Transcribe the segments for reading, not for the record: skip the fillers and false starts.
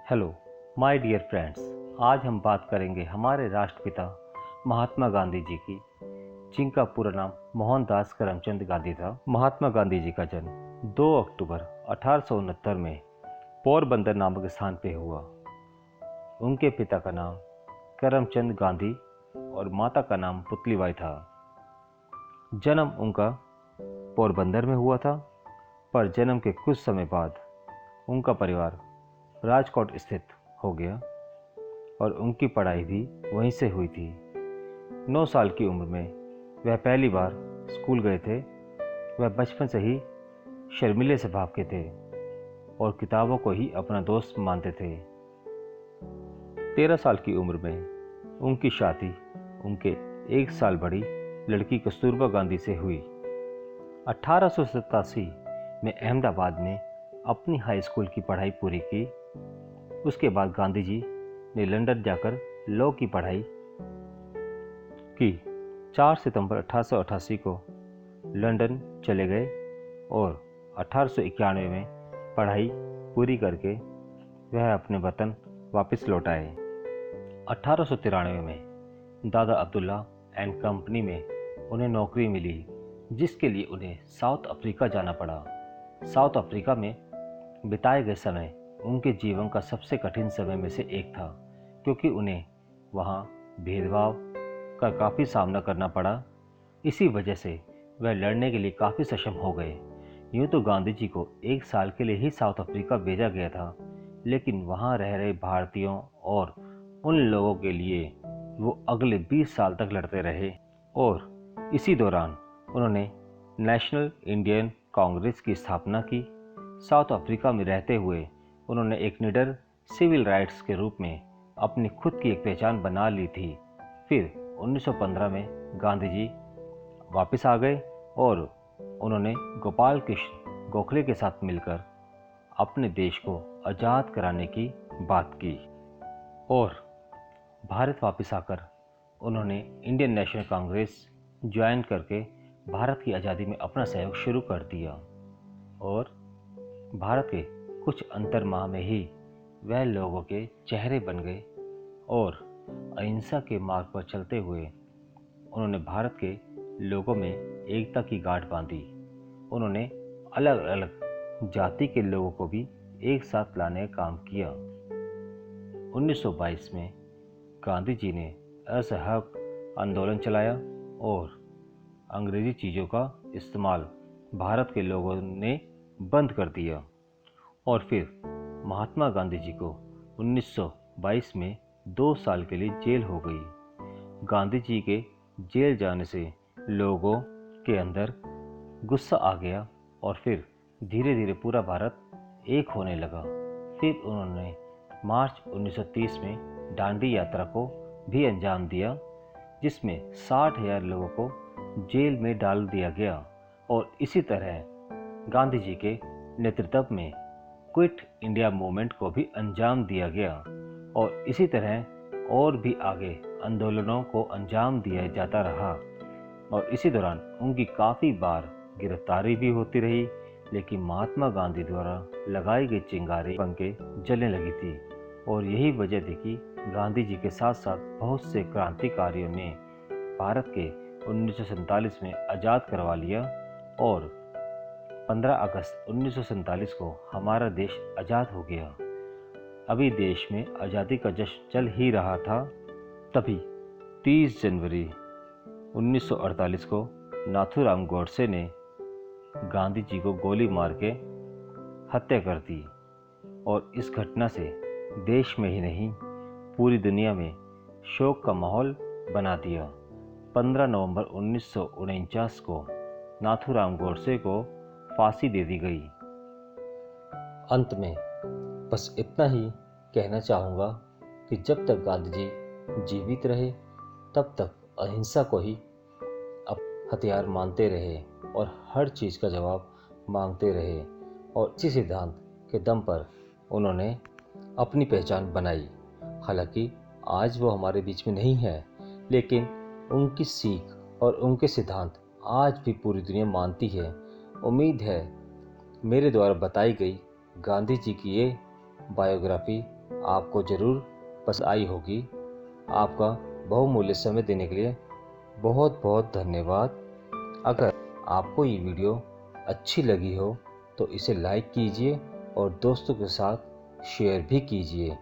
Hello my dear friends. आज हम बात करेंगे हमारे राष्ट्रपिता महात्मा गांधी जी की, जिनका पूरा नाम मोहनदास करमचंद गांधी था। महात्मा गांधी जी का जन्म 2 अक्टूबर 1869 में पोरबंदर नामक स्थान पे हुआ। उनके पिता का नाम करमचंद गांधी और माता का नाम पुतलीबाई था। जन्म उनका पोरबंदर में हुआ था, पर जन्म के कुछ समय बाद उनका परिवार राजकोट स्थित हो गया और उनकी पढ़ाई भी वहीं से हुई थी। 9 साल की उम्र में वह पहली बार स्कूल गए थे। वह बचपन से ही शर्मीले स्वभाव के थे और किताबों को ही अपना दोस्त मानते थे। 13 साल की उम्र में उनकी शादी उनके 1 साल बड़ी लड़की कस्तूरबा गांधी से हुई। 1887 में अहमदाबाद में अपनी हाई स्कूल की पढ़ाई पूरी की। उसके बाद गांधी जी ने लंदन जाकर लॉ की पढ़ाई की। 4 सितंबर 1888 को लंदन चले गए और 1891 में पढ़ाई पूरी करके वह अपने वतन वापस लौट आए। 1893 में दादा अब्दुल्ला एंड कंपनी में उन्हें नौकरी मिली, जिसके लिए उन्हें साउथ अफ्रीका जाना पड़ा। साउथ अफ्रीका में बिताए गए समय उनके जीवन का सबसे कठिन समय में से एक था, क्योंकि उन्हें वहाँ भेदभाव का काफ़ी सामना करना पड़ा। इसी वजह से वह लड़ने के लिए काफ़ी सक्षम हो गए। यूँ तो गांधी जी को 1 साल के लिए ही साउथ अफ्रीका भेजा गया था, लेकिन वहाँ रह रहे भारतीयों और उन लोगों के लिए वो अगले 20 साल तक लड़ते रहे। और इसी दौरान उन्होंने नेशनल इंडियन कांग्रेस की स्थापना की। साउथ अफ्रीका में रहते हुए उन्होंने एक निडर सिविल राइट्स के रूप में अपनी खुद की एक पहचान बना ली थी। फिर 1915 में गांधी जी वापस आ गए और उन्होंने गोपाल कृष्ण गोखले के साथ मिलकर अपने देश को आज़ाद कराने की बात की और भारत वापस आकर उन्होंने इंडियन नेशनल कांग्रेस ज्वाइन करके भारत की आज़ादी में अपना सहयोग शुरू कर दिया। और भारत के कुछ अंतर माह में ही वह लोगों के चेहरे बन गए और अहिंसा के मार्ग पर चलते हुए उन्होंने भारत के लोगों में एकता की गांठ बांधी। उन्होंने अलग अलग जाति के लोगों को भी एक साथ लाने का काम किया। 1922 में गांधी जी ने असहयोग आंदोलन चलाया और अंग्रेजी चीज़ों का इस्तेमाल भारत के लोगों ने बंद कर दिया। और फिर महात्मा गांधी जी को 1922 में 2 साल के लिए जेल हो गई। गांधी जी के जेल जाने से लोगों के अंदर गुस्सा आ गया और फिर धीरे धीरे पूरा भारत एक होने लगा। फिर उन्होंने मार्च 1930 में दांडी यात्रा को भी अंजाम दिया, जिसमें 60,000 लोगों को जेल में डाल दिया गया। और इसी तरह गांधी जी के नेतृत्व में क्विट इंडिया मूवमेंट को भी अंजाम दिया गया और इसी तरह और भी आगे आंदोलनों को अंजाम दिया जाता रहा। और इसी दौरान उनकी काफ़ी बार गिरफ्तारी भी होती रही, लेकिन महात्मा गांधी द्वारा लगाई गई चिंगारी बनके जलने लगी थी। और यही वजह थी कि गांधी जी के साथ साथ बहुत से क्रांतिकारियों ने भारत के 1947 में आज़ाद करवा लिया और 15 अगस्त 1947 को हमारा देश आज़ाद हो गया। अभी देश में आज़ादी का जश्न चल ही रहा था, तभी 30 जनवरी 1948 को नाथूराम गोडसे ने गांधी जी को गोली मार के हत्या कर दी। और इस घटना से देश में ही नहीं पूरी दुनिया में शोक का माहौल बना दिया। 15 नवंबर 1949 को नाथूराम गोडसे को फांसी दे दी गई। अंत में बस इतना ही कहना चाहूँगा कि जब तक गांधी जी जीवित रहे तब तक अहिंसा को ही अब हथियार मानते रहे और हर चीज़ का जवाब मांगते रहे। और इसी सिद्धांत के दम पर उन्होंने अपनी पहचान बनाई। हालांकि आज वो हमारे बीच में नहीं है, लेकिन उनकी सीख और उनके सिद्धांत आज भी पूरी दुनिया मानती है। उम्मीद है मेरे द्वारा बताई गई गांधी जी की ये बायोग्राफी आपको ज़रूर पसंद आई होगी। आपका बहुमूल्य समय देने के लिए बहुत बहुत धन्यवाद। अगर आपको ये वीडियो अच्छी लगी हो तो इसे लाइक कीजिए और दोस्तों के साथ शेयर भी कीजिए।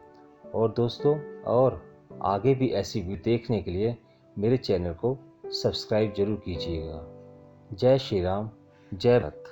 और दोस्तों, और आगे भी ऐसी वीडियो देखने के लिए मेरे चैनल को सब्सक्राइब जरूर कीजिएगा। जय श्री राम, जय भारत।